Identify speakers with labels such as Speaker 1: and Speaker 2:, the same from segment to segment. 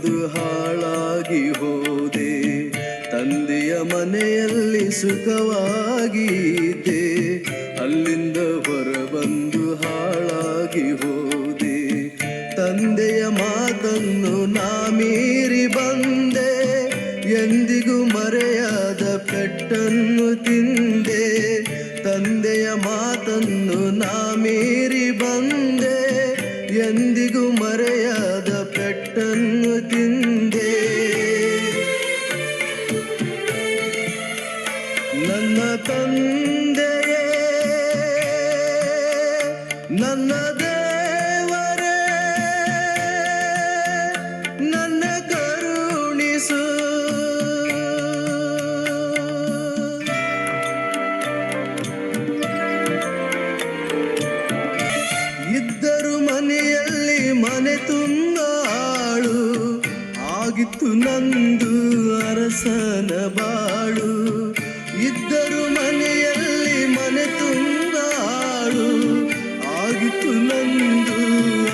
Speaker 1: ಬಂದು ಹಾಳಾಗಿ ಹೋದೆ. ತಂದೆಯ ಮನೆಯಲ್ಲಿ ಸುಖವಾಗಿದ್ದೆ, ಅಲ್ಲಿಂದ ಹೊರಬಂದು ಹಾಳಾಗಿ ಹೋದೆ. ತಂದೆಯ ಮಾತನ್ನು ನಾ ಮೀರಿ ಬಂದೆ, ಎಂದಿಗೂ ಮರೆಯಾದ ಪೆಟ್ಟನ್ನು ತಿಂದೆ. ತಂದೆಯ ಮಾತನ್ನು ನಾ ಮೀರಿ ಬಂದೆ, ಎಂದಿಗೂ ಮರೆಯಾದ ಪೆಟ್ಟನ್ನು ತಿಂದೆ. ನನ್ನ ತಂದೆಯೇ, ನನ್ನ ದೇವರೇ, ನನ್ನ ಕರುಣಿಸು. ಇದ್ದರು ಮನೆಯಲ್ಲಿ ಮನೆ ತುಂಬ ಆಳು, ಆಗಿತ್ತು ನಂದು ಅರಸನ ಬಾಳು. ಇದ್ದರು ಮನೆಯಲ್ಲಿ ಮನೆ ತುಂಬ ಆಳು, ಆಗಿತ್ತು ನಂದು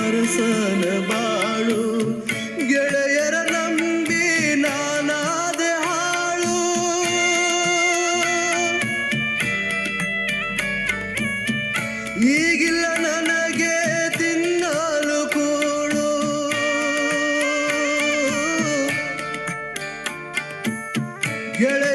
Speaker 1: ಅರಸನ ಬಾಳು. ಗೆಳೆಯರ ನಂಬಿ ನಾನಾದೆ ಹಾಳು, ಈಗಿಲ್ಲ ನನಗೆ ತಿನ್ನಲು ಕೂಳು. ಗೆಳೆಯ